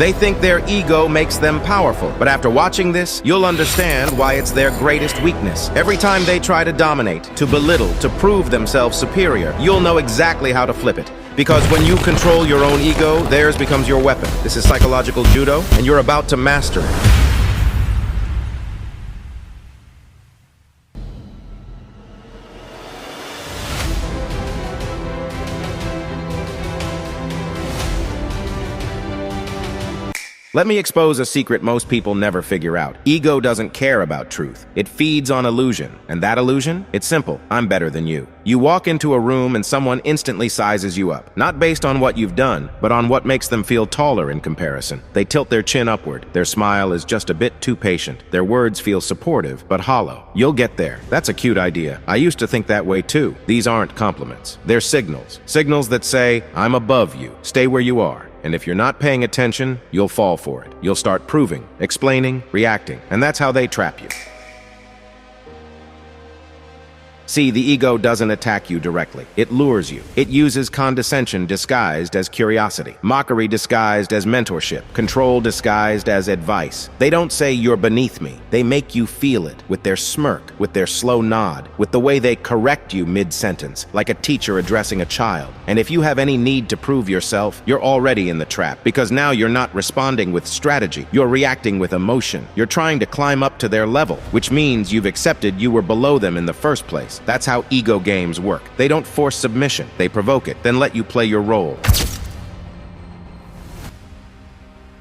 They think their ego makes them powerful, but after watching this, you'll understand why it's their greatest weakness. Every time they try to dominate, to belittle, to prove themselves superior, you'll know exactly how to flip it. Because when you control your own ego, theirs becomes your weapon. This is psychological judo, and you're about to master it. Let me expose a secret most people never figure out. Ego doesn't care about truth. It feeds on illusion. And that illusion? It's simple. I'm better than you. You walk into a room and someone instantly sizes you up. Not based on what you've done, but on what makes them feel taller in comparison. They tilt their chin upward. Their smile is just a bit too patient. Their words feel supportive, but hollow. You'll get there. That's a cute idea. I used to think that way too. These aren't compliments. They're signals. Signals that say, I'm above you. Stay where you are. And if you're not paying attention, you'll fall for it. You'll start proving, explaining, reacting, and that's how they trap you. See, the ego doesn't attack you directly. It lures you. It uses condescension disguised as curiosity, mockery disguised as mentorship, control disguised as advice. They don't say you're beneath me. They make you feel it with their smirk, with their slow nod, with the way they correct you mid-sentence, like a teacher addressing a child. And if you have any need to prove yourself, you're already in the trap, because now you're not responding with strategy. You're reacting with emotion. You're trying to climb up to their level, which means you've accepted you were below them in the first place. That's how ego games work. They don't force submission, they provoke it, then let you play your role.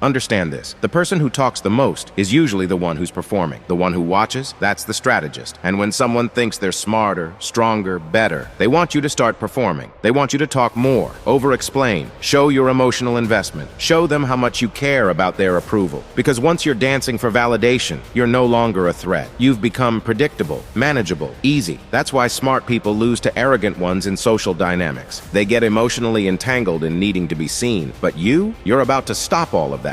Understand this. The person who talks the most is usually the one who's performing. The one who watches, that's the strategist. And when someone thinks they're smarter, stronger, better, they want you to start performing. They want you to talk more, over-explain, show your emotional investment, show them how much you care about their approval. Because once you're dancing for validation, you're no longer a threat. You've become predictable, manageable, easy. That's why smart people lose to arrogant ones in social dynamics. They get emotionally entangled in needing to be seen. But you're about to stop all of that.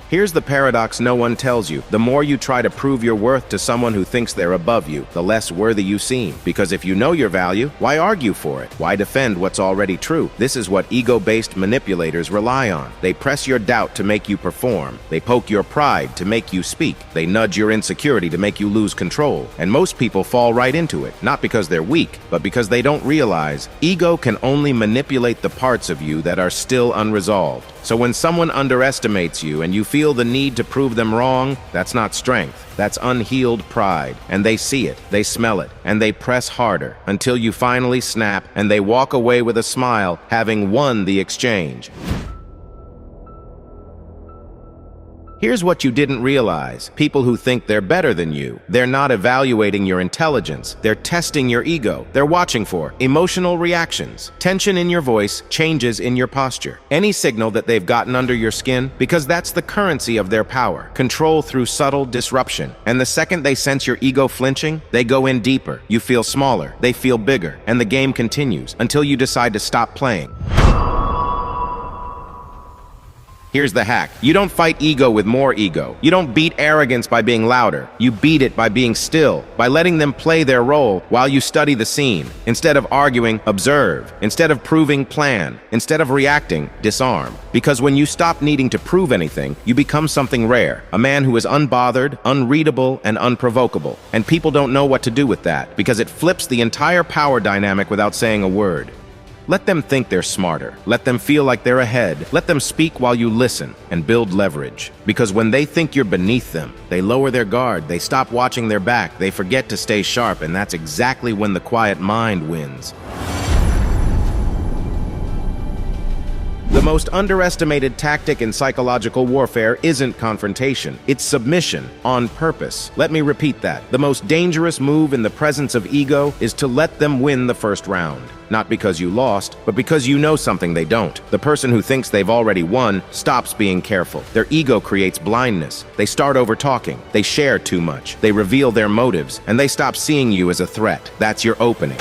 Here's the paradox no one tells you. The more you try to prove your worth to someone who thinks they're above you, the less worthy you seem. Because if you know your value, why argue for it? Why defend what's already true? This is what ego-based manipulators rely on. They press your doubt to make you perform. They poke your pride to make you speak. They nudge your insecurity to make you lose control. And most people fall right into it, not because they're weak, but because they don't realize ego can only manipulate the parts of you that are still unresolved. So when someone underestimates you and you feel the need to prove them wrong, that's not strength. That's unhealed pride. And they see it, they smell it, and they press harder until you finally snap and they walk away with a smile, having won the exchange. Here's what you didn't realize. People who think they're better than you, they're not evaluating your intelligence. They're testing your ego. They're watching for emotional reactions, tension in your voice, changes in your posture, any signal that they've gotten under your skin, because that's the currency of their power. Control through subtle disruption. And the second they sense your ego flinching, they go in deeper. You feel smaller. They feel bigger. And the game continues until you decide to stop playing. Here's the hack. You don't fight ego with more ego. You don't beat arrogance by being louder. You beat it by being still, by letting them play their role while you study the scene. Instead of arguing, observe. Instead of proving, plan. Instead of reacting, disarm. Because when you stop needing to prove anything, you become something rare. A man who is unbothered, unreadable, and unprovocable. And people don't know what to do with that, because it flips the entire power dynamic without saying a word. Let them think they're smarter. Let them feel like they're ahead. Let them speak while you listen and build leverage. Because when they think you're beneath them, they lower their guard, they stop watching their back, they forget to stay sharp, and that's exactly when the quiet mind wins. The most underestimated tactic in psychological warfare isn't confrontation, it's submission on purpose. Let me repeat that. The most dangerous move in the presence of ego is to let them win the first round. Not because you lost, but because you know something they don't. The person who thinks they've already won stops being careful. Their ego creates blindness. They start over-talking. They share too much. They reveal their motives, and they stop seeing you as a threat. That's your opening.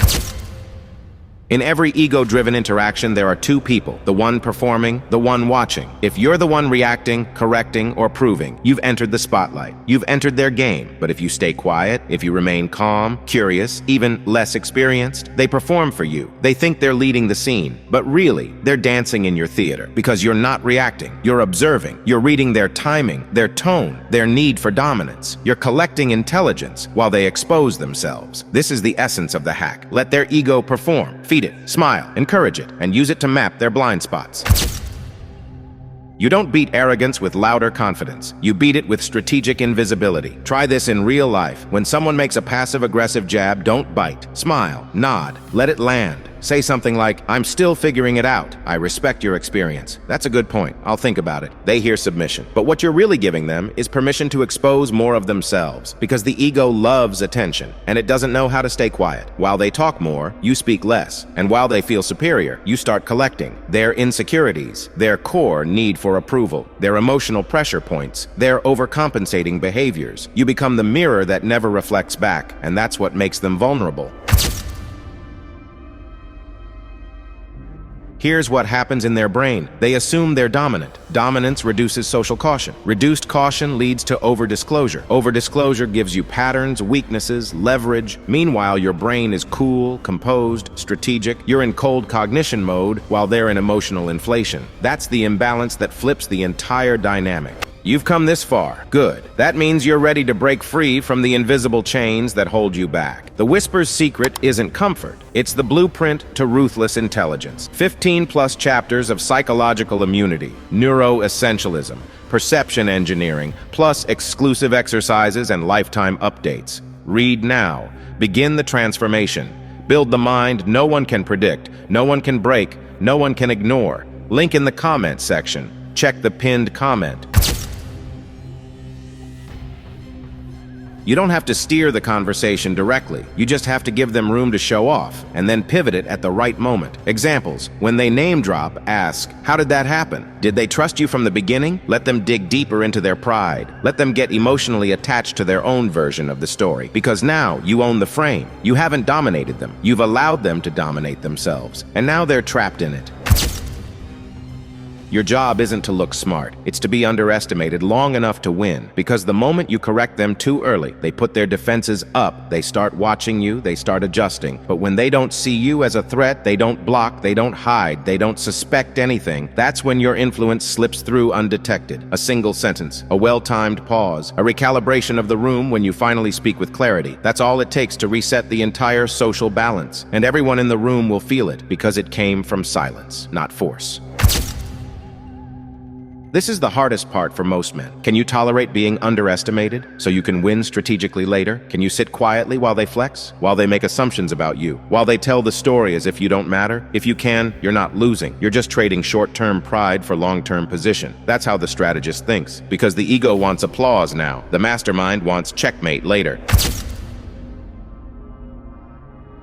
In every ego-driven interaction, there are two people, the one performing, the one watching. If you're the one reacting, correcting, or proving, you've entered the spotlight. You've entered their game. But if you stay quiet, if you remain calm, curious, even less experienced, they perform for you. They think they're leading the scene, but really, they're dancing in your theater because you're not reacting. You're observing. You're reading their timing, their tone, their need for dominance. You're collecting intelligence while they expose themselves. This is the essence of the hack. Let their ego perform. Feed it, smile, encourage it, and use it to map their blind spots. You don't beat arrogance with louder confidence. You beat it with strategic invisibility. Try this in real life. When someone makes a passive-aggressive jab, don't bite. Smile, nod, let it land. Say something like, "I'm still figuring it out. I respect your experience. That's a good point. I'll think about it." They hear submission. But what you're really giving them is permission to expose more of themselves, because the ego loves attention, and it doesn't know how to stay quiet. While they talk more, you speak less. And while they feel superior, you start collecting their insecurities, their core need for approval, their emotional pressure points, their overcompensating behaviors. You become the mirror that never reflects back, and that's what makes them vulnerable. Here's what happens in their brain. They assume they're dominant. Dominance reduces social caution. Reduced caution leads to over-disclosure. Over-disclosure gives you patterns, weaknesses, leverage. Meanwhile, your brain is cool, composed, strategic. You're in cold cognition mode while they're in emotional inflation. That's the imbalance that flips the entire dynamic. You've come this far. Good. That means you're ready to break free from the invisible chains that hold you back. The whisper's secret isn't comfort. It's the blueprint to ruthless intelligence. 15+ chapters of psychological immunity, neuroessentialism, perception engineering, plus exclusive exercises and lifetime updates. Read now. Begin the transformation. Build the mind no one can predict, no one can break, no one can ignore. Link in the comment section. Check the pinned comment. You don't have to steer the conversation directly. You just have to give them room to show off, and then pivot it at the right moment. Examples: when they name drop, ask, "How did that happen? Did they trust you from the beginning?" Let them dig deeper into their pride. Let them get emotionally attached to their own version of the story, because now you own the frame. You haven't dominated them. You've allowed them to dominate themselves, and now they're trapped in it. Your job isn't to look smart. It's to be underestimated long enough to win. Because the moment you correct them too early, they put their defenses up, they start watching you, they start adjusting. But when they don't see you as a threat, they don't block, they don't hide, they don't suspect anything, that's when your influence slips through undetected. A single sentence, a well-timed pause, a recalibration of the room when you finally speak with clarity. That's all it takes to reset the entire social balance. And everyone in the room will feel it, because it came from silence, not force. This is the hardest part for most men. Can you tolerate being underestimated so you can win strategically later? Can you sit quietly while they flex? While they make assumptions about you? While they tell the story as if you don't matter? If you can, you're not losing. You're just trading short-term pride for long-term position. That's how the strategist thinks. Because the ego wants applause now. The mastermind wants checkmate later.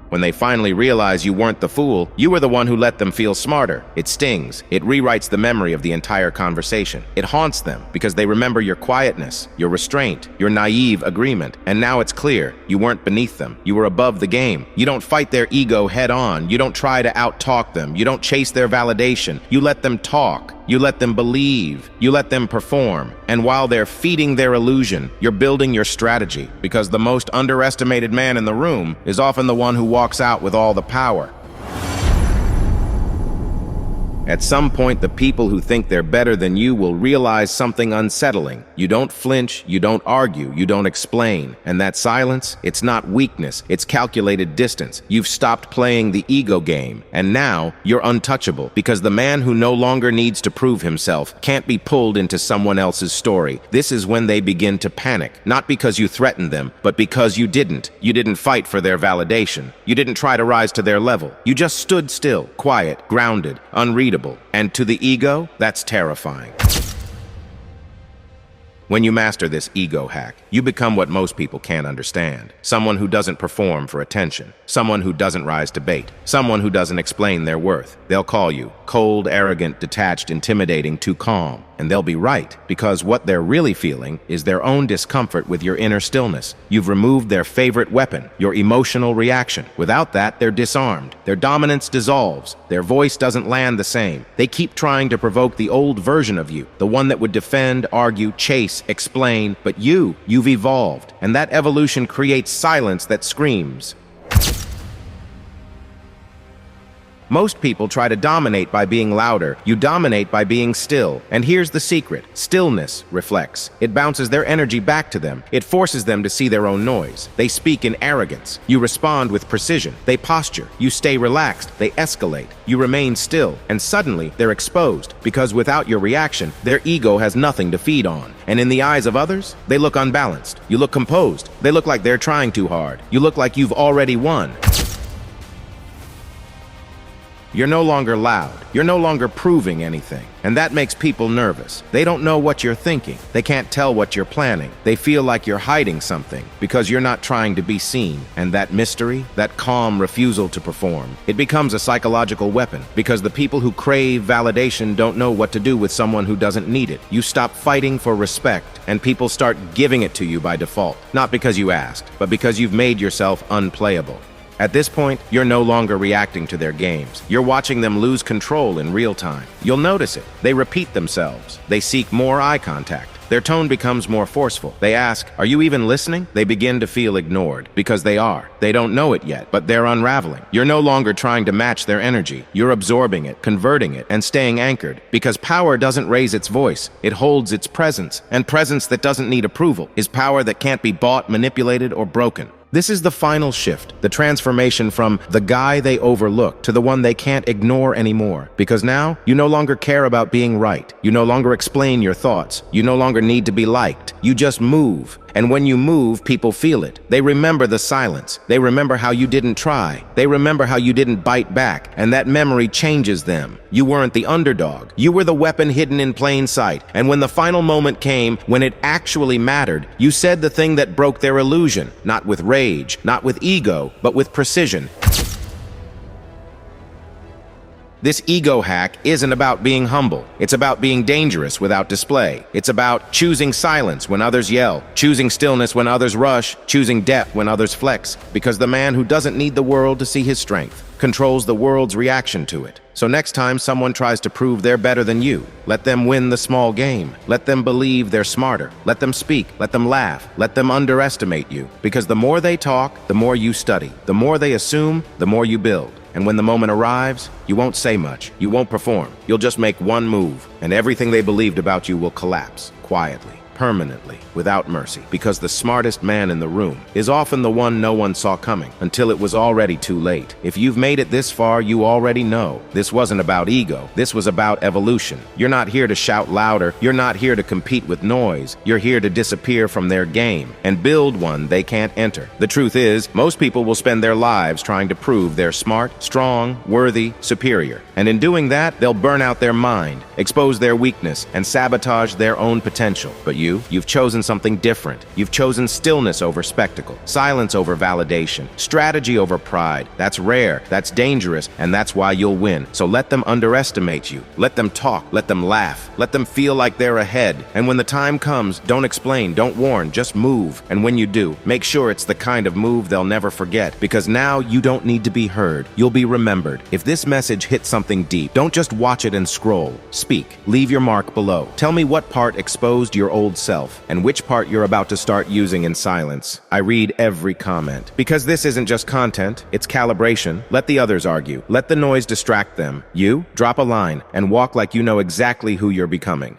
When they finally realize you weren't the fool, you were the one who let them feel smarter. It stings. It rewrites the memory of the entire conversation. It haunts them because they remember your quietness, your restraint, your naive agreement. And now it's clear, you weren't beneath them. You were above the game. You don't fight their ego head on. You don't try to out-talk them. You don't chase their validation. You let them talk. You let them believe. You let them perform. And while they're feeding their illusion, you're building your strategy, because the most underestimated man in the room is often the one who walks out with all the power. At some point, the people who think they're better than you will realize something unsettling. You don't flinch, you don't argue, you don't explain. And that silence, it's not weakness, it's calculated distance. You've stopped playing the ego game, and now you're untouchable, because the man who no longer needs to prove himself can't be pulled into someone else's story. This is when they begin to panic, not because you threatened them, but because you didn't. You didn't fight for their validation. You didn't try to rise to their level. You just stood still, quiet, grounded, unreadable. And to the ego, that's terrifying. When you master this ego hack, you become what most people can't understand. Someone who doesn't perform for attention. Someone who doesn't rise to bait. Someone who doesn't explain their worth. They'll call you cold, arrogant, detached, intimidating, too calm. And they'll be right, because what they're really feeling is their own discomfort with your inner stillness. You've removed their favorite weapon, your emotional reaction. Without that, they're disarmed. Their dominance dissolves. Their voice doesn't land the same. They keep trying to provoke the old version of you, the one that would defend, argue, chase, explain. But you've evolved, and that evolution creates silence that screams. Most people try to dominate by being louder. You dominate by being still. And here's the secret. Stillness reflects. It bounces their energy back to them. It forces them to see their own noise. They speak in arrogance. You respond with precision. They posture. You stay relaxed. They escalate. You remain still. And suddenly, they're exposed. Because without your reaction, their ego has nothing to feed on. And in the eyes of others, they look unbalanced. You look composed. They look like they're trying too hard. You look like you've already won. You're no longer loud. You're no longer proving anything. And that makes people nervous. They don't know what you're thinking. They can't tell what you're planning. They feel like you're hiding something because you're not trying to be seen. And that mystery, that calm refusal to perform, it becomes a psychological weapon because the people who crave validation don't know what to do with someone who doesn't need it. You stop fighting for respect and people start giving it to you by default. Not because you asked, but because you've made yourself unplayable. At this point, you're no longer reacting to their games. You're watching them lose control in real time. You'll notice it. They repeat themselves. They seek more eye contact. Their tone becomes more forceful. They ask, "Are you even listening?" They begin to feel ignored because they are. They don't know it yet, but they're unraveling. You're no longer trying to match their energy. You're absorbing it, converting it, and staying anchored because power doesn't raise its voice. It holds its presence, and presence that doesn't need approval is power that can't be bought, manipulated, or broken. This is the final shift, the transformation from the guy they overlook to the one they can't ignore anymore. Because now, you no longer care about being right. You no longer explain your thoughts. You no longer need to be liked. You just move. And when you move, people feel it. They remember the silence. They remember how you didn't try. They remember how you didn't bite back. And that memory changes them. You weren't the underdog. You were the weapon hidden in plain sight. And when the final moment came, when it actually mattered, you said the thing that broke their illusion. Not with rage, not with ego, but with precision. This ego hack isn't about being humble. It's about being dangerous without display. It's about choosing silence when others yell, choosing stillness when others rush, choosing depth when others flex. Because the man who doesn't need the world to see his strength controls the world's reaction to it. So next time someone tries to prove they're better than you, let them win the small game. Let them believe they're smarter. Let them speak. Let them laugh. Let them underestimate you. Because the more they talk, the more you study. The more they assume, the more you build. And when the moment arrives, you won't say much. You won't perform. You'll just make one move, and everything they believed about you will collapse quietly, permanently, without mercy. Because the smartest man in the room is often the one no one saw coming until it was already too late. If you've made it this far, you already know. This wasn't about ego. This was about evolution. You're not here to shout louder. You're not here to compete with noise. You're here to disappear from their game and build one they can't enter. The truth is, most people will spend their lives trying to prove they're smart, strong, worthy, superior. And in doing that, they'll burn out their mind, expose their weakness, and sabotage their own potential. But you've chosen something different. You've chosen stillness over spectacle, silence over validation, strategy over pride. That's rare, that's dangerous, and that's why you'll win. So let them underestimate you. Let them talk, let them laugh, let them feel like they're ahead. And when the time comes, don't explain, don't warn, just move. And when you do, make sure it's the kind of move they'll never forget, because now you don't need to be heard. You'll be remembered. If this message hits something deep, don't just watch it and scroll. Speak. Leave your mark below. Tell me what part exposed your old self and which part you're about to start using in silence. I read every comment. Because this isn't just content, it's calibration. Let the others argue. Let the noise distract them. You, drop a line and walk like you know exactly who you're becoming.